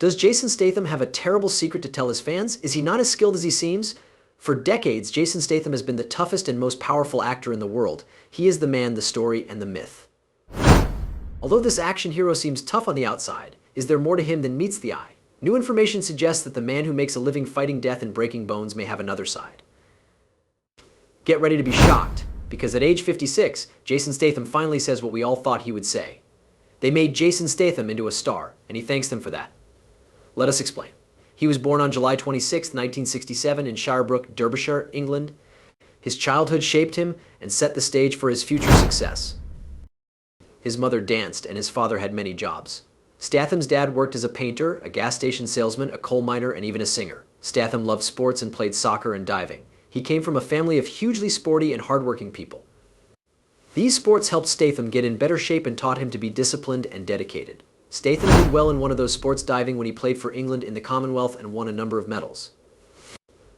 Does Jason Statham have a terrible secret to tell his fans? Is he not as skilled as he seems? For decades, Jason Statham has been the toughest and most powerful actor in the world. He is the man, the story, and the myth. Although this action hero seems tough on the outside, is there more to him than meets the eye? New information suggests that the man who makes a living fighting death and breaking bones may have another side. Get ready to be shocked, because at age 56, Jason Statham finally says what we all thought he would say. They made Jason Statham into a star, and he thanks them for that. Let us explain. He was born on July 26, 1967 in Shirebrook, Derbyshire, England. His childhood shaped him and set the stage for his future success. His mother danced, and his father had many jobs. Statham's dad worked as a painter, a gas station salesman, a coal miner, and even a singer. Statham loved sports and played soccer and diving. He came from a family of hugely sporty and hardworking people. These sports helped Statham get in better shape and taught him to be disciplined and dedicated. Statham did well in one of those sports, diving, when he played for England in the Commonwealth and won a number of medals.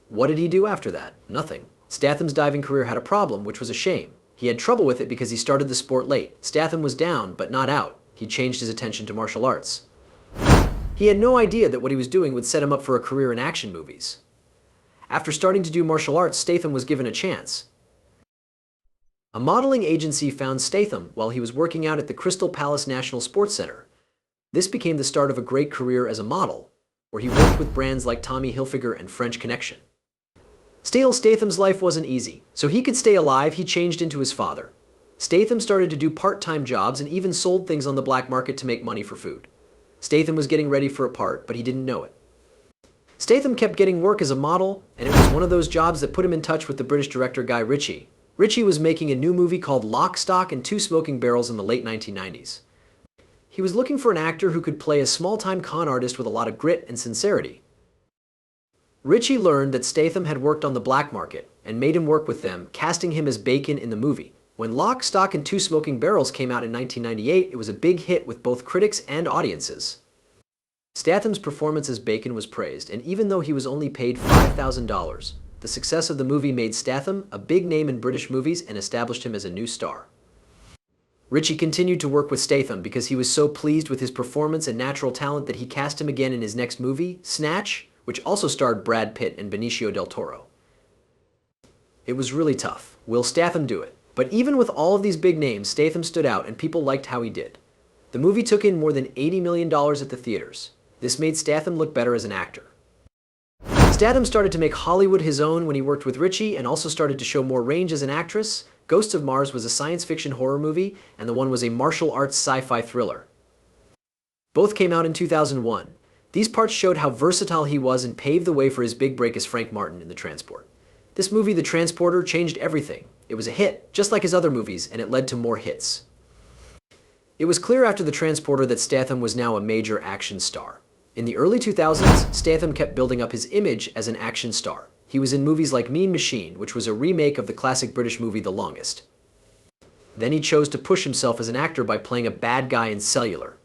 What did he do after that? Nothing. Statham's diving career had a problem, which was a shame. He had trouble with it because he started the sport late. Statham was down, but not out. He changed his attention to martial arts. He had no idea that what he was doing would set him up for a career in action movies. After starting to do martial arts, Statham was given a chance. A modeling agency found Statham while he was working out at the Crystal Palace National Sports Center. This became the start of a great career as a model, where he worked with brands like Tommy Hilfiger and French Connection. Still, Statham's life wasn't easy. So he could stay alive, he changed into his father. Statham started to do part-time jobs and even sold things on the black market to make money for food. Statham was getting ready for a part, but he didn't know it. Statham kept getting work as a model, and it was one of those jobs that put him in touch with the British director Guy Ritchie. Ritchie was making a new movie called Lock, Stock, and Two Smoking Barrels in the late 1990s. He was looking for an actor who could play a small-time con artist with a lot of grit and sincerity. Ritchie learned that Statham had worked on the black market and made him work with them, casting him as Bacon in the movie. When Lock, Stock, and Two Smoking Barrels came out in 1998, it was a big hit with both critics and audiences. Statham's performance as Bacon was praised, and even though he was only paid $5,000, the success of the movie made Statham a big name in British movies and established him as a new star. Ritchie continued to work with Statham because he was so pleased with his performance and natural talent that he cast him again in his next movie, Snatch, which also starred Brad Pitt and Benicio del Toro. It was really tough. Will Statham do it? But even with all of these big names, Statham stood out and people liked how he did. The movie took in more than $80 million at the theaters. This made Statham look better as an actor. Statham started to make Hollywood his own when he worked with Ritchie and also started to show more range as an actress. Ghosts of Mars was a science fiction horror movie, and the one was a martial arts sci-fi thriller. Both came out in 2001. These parts showed how versatile he was and paved the way for his big break as Frank Martin in The Transport. This movie, The Transporter, changed everything. It was a hit, just like his other movies, and it led to more hits. It was clear after The Transporter that Statham was now a major action star. In the early 2000s, Statham kept building up his image as an action star. He was in movies like Mean Machine, which was a remake of the classic British movie The Longest. Then he chose to push himself as an actor by playing a bad guy in Cellular.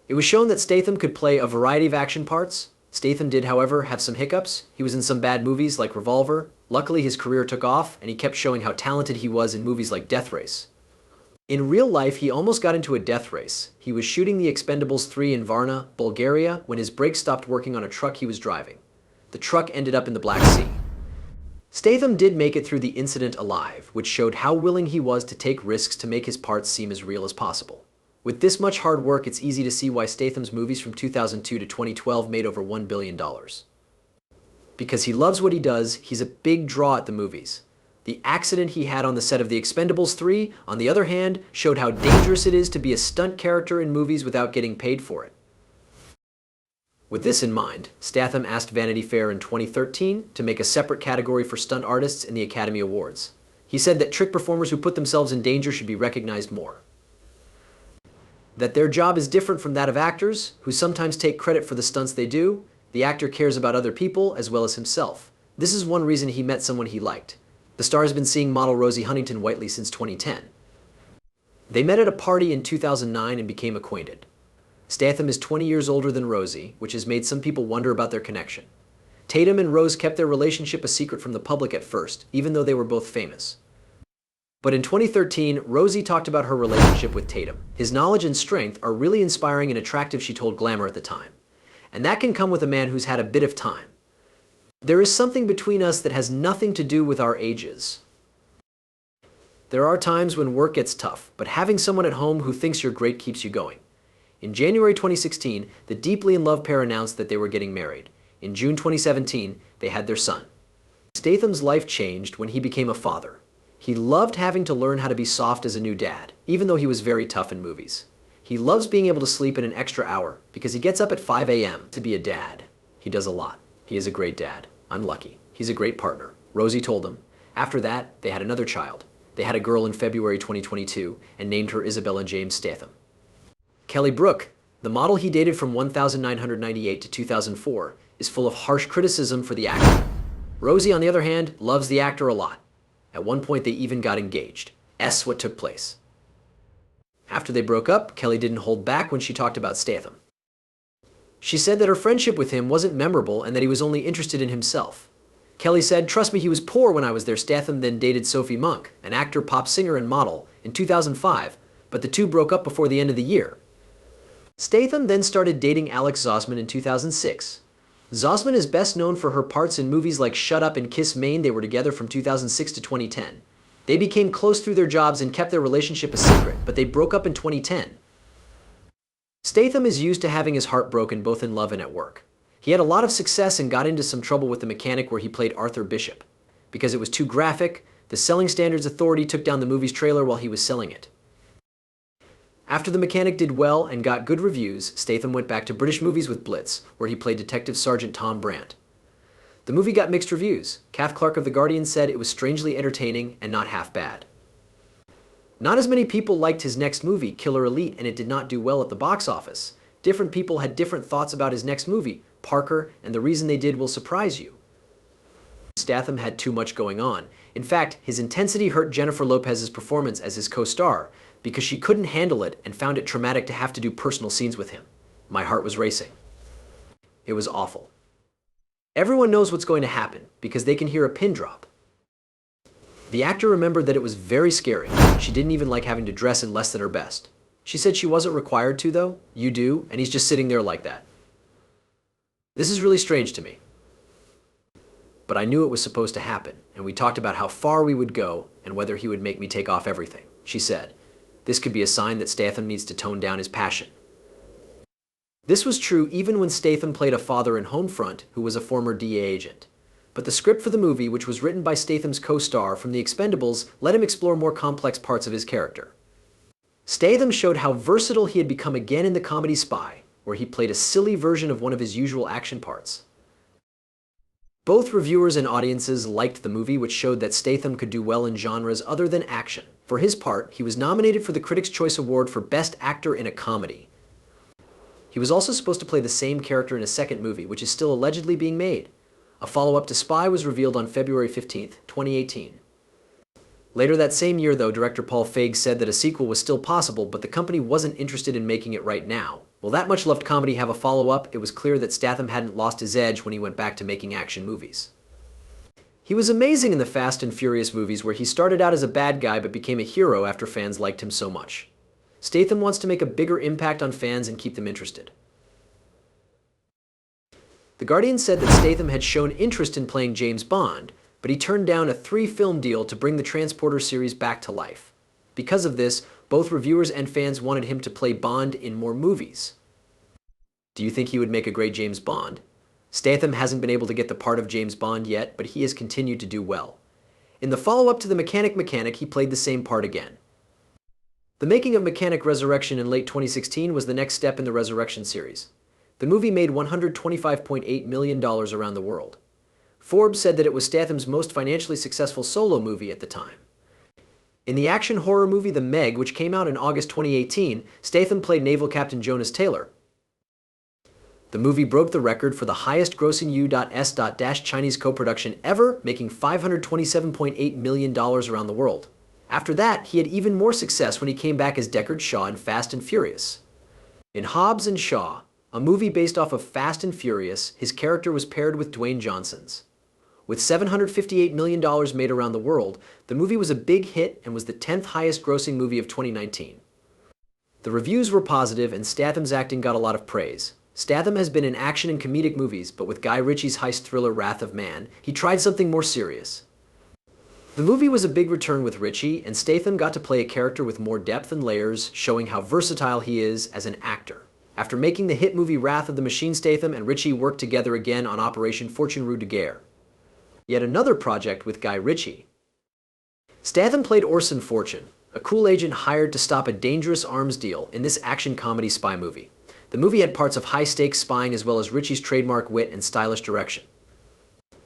It was shown that Statham could play a variety of action parts. Statham did, however, have some hiccups. He was in some bad movies like Revolver. Luckily, his career took off, and he kept showing how talented he was in movies like Death Race. In real life, he almost got into a death race. He was shooting The Expendables 3 in Varna, Bulgaria, when his brakes stopped working on a truck he was driving. The truck ended up in the Black Sea. Statham did make it through the incident alive, which showed how willing he was to take risks to make his parts seem as real as possible. With this much hard work, it's easy to see why Statham's movies from 2002 to 2012 made over $1 billion. Because he loves what he does, he's a big draw at the movies. The accident he had on the set of The Expendables 3, on the other hand, showed how dangerous it is to be a stunt character in movies without getting paid for it. With this in mind, Statham asked Vanity Fair in 2013 to make a separate category for stunt artists in the Academy Awards. He said that trick performers who put themselves in danger should be recognized more. That their job is different from that of actors, who sometimes take credit for the stunts they do. The actor cares about other people as well as himself. This is one reason he met someone he liked. The star has been seeing model Rosie Huntington-Whiteley since 2010. They met at a party in 2009 and became acquainted. Statham is 20 years older than Rosie, which has made some people wonder about their connection. Tatum and Rose kept their relationship a secret from the public at first, even though they were both famous. But in 2013, Rosie talked about her relationship with Tatum. His knowledge and strength are really inspiring and attractive, she told Glamour at the time. And that can come with a man who's had a bit of time. There is something between us that has nothing to do with our ages. There are times when work gets tough, but having someone at home who thinks you're great keeps you going. In January 2016, the deeply in love pair announced that they were getting married. In June 2017, they had their son. Statham's life changed when he became a father. He loved having to learn how to be soft as a new dad, even though he was very tough in movies. He loves being able to sleep in an extra hour because he gets up at 5 a.m. to be a dad. He does a lot. He is a great dad. I'm lucky. He's a great partner. Rosie told him. After that, they had another child. They had a girl in February 2022 and named her Isabella James Statham. Kelly Brook, the model he dated from 1998 to 2004, is full of harsh criticism for the actor. Rosie, on the other hand, loves the actor a lot. At one point, they even got engaged. What took place. After they broke up, Kelly didn't hold back when she talked about Statham. She said that her friendship with him wasn't memorable and that he was only interested in himself. Kelly said, "Trust me, he was poor when I was there." Statham then dated Sophie Monk, an actor, pop singer, and model, in 2005, but the two broke up before the end of the year. Statham then started dating Alex Zossman in 2006. Zossman is best known for her parts in movies like Shut Up and Kiss Maine. They were together from 2006 to 2010. They became close through their jobs and kept their relationship a secret, but they broke up in 2010. Statham is used to having his heart broken both in love and at work. He had a lot of success and got into some trouble with The Mechanic, where he played Arthur Bishop. Because it was too graphic, the Selling Standards Authority took down the movie's trailer while he was selling it. After The Mechanic did well and got good reviews, Statham went back to British movies with Blitz, where he played Detective Sergeant Tom Brandt. The movie got mixed reviews. Kath Clark of The Guardian said it was strangely entertaining and not half bad. Not as many people liked his next movie, Killer Elite, and it did not do well at the box office. Different people had different thoughts about his next movie, Parker, and the reason they did will surprise you. Statham had too much going on. In fact, his intensity hurt Jennifer Lopez's performance as his co-star because she couldn't handle it and found it traumatic to have to do personal scenes with him. My heart was racing. It was awful. Everyone knows what's going to happen because they can hear a pin drop. The actor remembered that it was very scary. She didn't even like having to dress in less than her best. She said she wasn't required to, though. You do, and he's just sitting there like that. This is really strange to me. But I knew it was supposed to happen, and we talked about how far we would go and whether he would make me take off everything. She said, this could be a sign that Statham needs to tone down his passion. This was true even when Statham played a father in Homefront who was a former DEA agent. But the script for the movie, which was written by Statham's co-star from The Expendables, let him explore more complex parts of his character. Statham showed how versatile he had become again in the comedy Spy, where he played a silly version of one of his usual action parts. Both reviewers and audiences liked the movie, which showed that Statham could do well in genres other than action. For his part, he was nominated for the Critics' Choice Award for Best Actor in a Comedy. He was also supposed to play the same character in a second movie, which is still allegedly being made. A follow-up to Spy was revealed on February 15, 2018. Later that same year, though, director Paul Feig said that a sequel was still possible, but the company wasn't interested in making it right now. Will that much-loved comedy have a follow-up? It was clear that Statham hadn't lost his edge when he went back to making action movies. He was amazing in the Fast and Furious movies, where he started out as a bad guy but became a hero after fans liked him so much. Statham wants to make a bigger impact on fans and keep them interested. The Guardian said that Statham had shown interest in playing James Bond, but he turned down a 3-film deal to bring the Transporter series back to life. Because of this, both reviewers and fans wanted him to play Bond in more movies. Do you think he would make a great James Bond? Statham hasn't been able to get the part of James Bond yet, but he has continued to do well. In the follow-up to The Mechanic, he played the same part again. The making of Mechanic Resurrection in late 2016 was the next step in the Resurrection series. The movie made $125.8 million around the world. Forbes said that it was Statham's most financially successful solo movie at the time. In the action horror movie The Meg, which came out in August 2018, Statham played Naval Captain Jonas Taylor. The movie broke the record for the highest grossing U.S. Chinese co-production ever, making $527.8 million around the world. After that, he had even more success when he came back as Deckard Shaw in Fast and Furious. In Hobbs and Shaw, a movie based off of Fast and Furious, his character was paired with Dwayne Johnson's. With $758 million made around the world, the movie was a big hit and was the 10th highest grossing movie of 2019. The reviews were positive and Statham's acting got a lot of praise. Statham has been in action and comedic movies, but with Guy Ritchie's heist thriller Wrath of Man, he tried something more serious. The movie was a big return with Ritchie, and Statham got to play a character with more depth and layers, showing how versatile he is as an actor. After making the hit movie Wrath of the Machine, Statham and Ritchie worked together again on Operation Fortune Rue de Guerre, yet another project with Guy Ritchie. Statham played Orson Fortune, a cool agent hired to stop a dangerous arms deal in this action comedy spy movie. The movie had parts of high-stakes spying as well as Ritchie's trademark wit and stylish direction.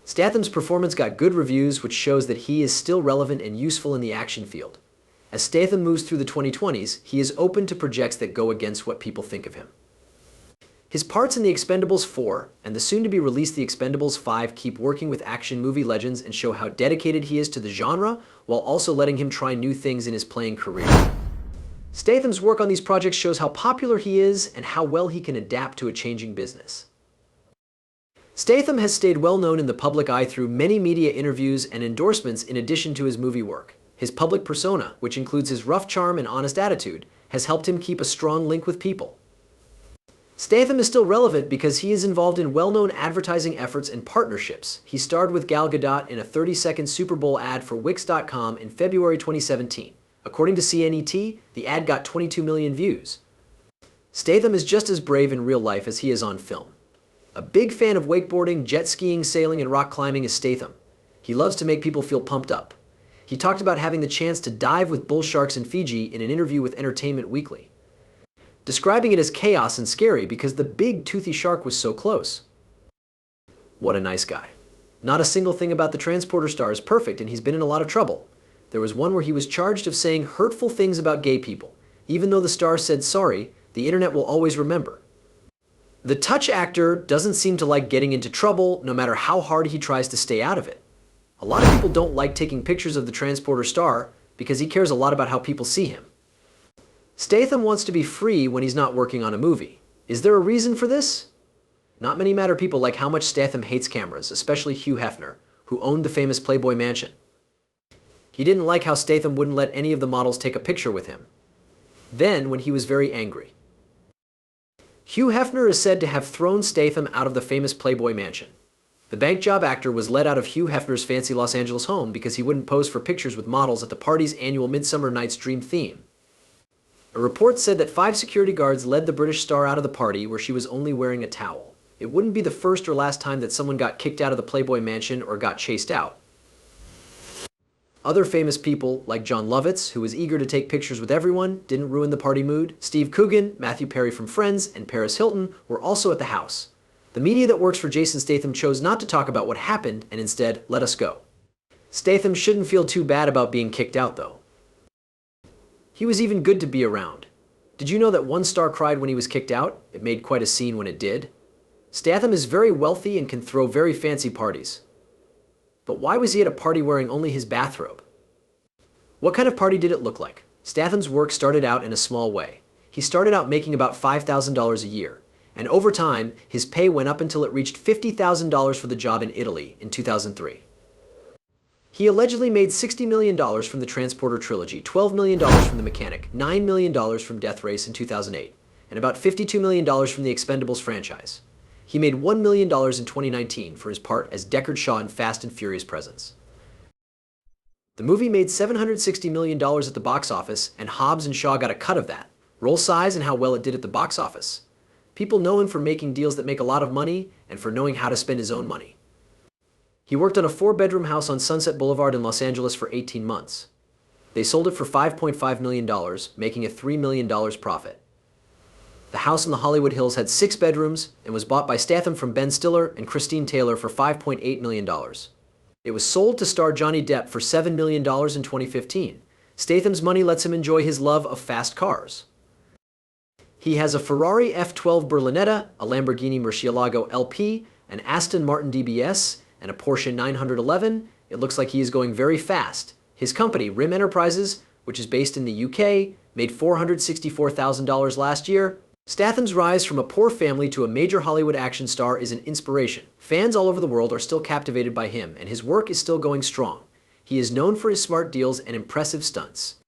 Statham's performance got good reviews, which shows that he is still relevant and useful in the action field. As Statham moves through the 2020s, he is open to projects that go against what people think of him. His parts in The Expendables 4 and the soon-to-be-released The Expendables 5 keep working with action movie legends and show how dedicated he is to the genre, while also letting him try new things in his playing career. Statham's work on these projects shows how popular he is and how well he can adapt to a changing business. Statham has stayed well known in the public eye through many media interviews and endorsements in addition to his movie work. His public persona, which includes his rough charm and honest attitude, has helped him keep a strong link with people. Statham is still relevant because he is involved in well-known advertising efforts and partnerships. He starred with Gal Gadot in a 30-second Super Bowl ad for Wix.com in February 2017. According to CNET, the ad got 22 million views. Statham is just as brave in real life as he is on film. A big fan of wakeboarding, jet skiing, sailing, and rock climbing is Statham. He loves to make people feel pumped up. He talked about having the chance to dive with bull sharks in Fiji in an interview with Entertainment Weekly, describing it as chaos and scary because the big toothy shark was so close. What a nice guy. Not a single thing about the transporter star is perfect, and he's been in a lot of trouble. There was one where he was charged of saying hurtful things about gay people. Even though the star said sorry, the internet will always remember. The touch actor doesn't seem to like getting into trouble, no matter how hard he tries to stay out of it. A lot of people don't like taking pictures of the transporter star because he cares a lot about how people see him. Statham wants to be free when he's not working on a movie. Is there a reason for this? Not many matter people like how much Statham hates cameras, especially Hugh Hefner, who owned the famous Playboy Mansion. He didn't like how Statham wouldn't let any of the models take a picture with him. Then, when he was very angry. Hugh Hefner is said to have thrown Statham out of the famous Playboy Mansion. The bank job actor was let out of Hugh Hefner's fancy Los Angeles home because he wouldn't pose for pictures with models at the party's annual Midsummer Night's Dream theme. A report said that 5 security guards led the British star out of the party where she was only wearing a towel. It wouldn't be the first or last time that someone got kicked out of the Playboy Mansion or got chased out. Other famous people, like John Lovitz, who was eager to take pictures with everyone, didn't ruin the party mood. Steve Coogan, Matthew Perry from Friends, and Paris Hilton were also at the house. The media that works for Jason Statham chose not to talk about what happened and instead let us go. Statham shouldn't feel too bad about being kicked out, though. He was even good to be around. Did you know that one star cried when he was kicked out? It made quite a scene when it did. Statham is very wealthy and can throw very fancy parties. But why was he at a party wearing only his bathrobe? What kind of party did it look like? Statham's work started out in a small way. He started out making about $5,000 a year, and over time, his pay went up until it reached $50,000 for the job in Italy in 2003. He allegedly made $60 million from the Transporter trilogy, $12 million from The Mechanic, $9 million from Death Race in 2008, and about $52 million from the Expendables franchise. He made $1 million in 2019 for his part as Deckard Shaw in Fast and Furious Presence. The movie made $760 million at the box office, and Hobbs and Shaw got a cut of that. Roll size and how well it did at the box office. People know him for making deals that make a lot of money and for knowing how to spend his own money. He worked on a 4-bedroom house on Sunset Boulevard in Los Angeles for 18 months. They sold it for $5.5 million, making a $3 million profit. The house in the Hollywood Hills had 6 bedrooms and was bought by Statham from Ben Stiller and Christine Taylor for $5.8 million. It was sold to star Johnny Depp for $7 million in 2015. Statham's money lets him enjoy his love of fast cars. He has a Ferrari F12 Berlinetta, a Lamborghini Murcielago LP, an Aston Martin DBS, and a Porsche 911. It looks like he is going very fast. His company, Rim Enterprises, which is based in the UK, made $464,000 last year. Statham's rise from a poor family to a major Hollywood action star is an inspiration. Fans all over the world are still captivated by him, and his work is still going strong. He is known for his smart deals and impressive stunts.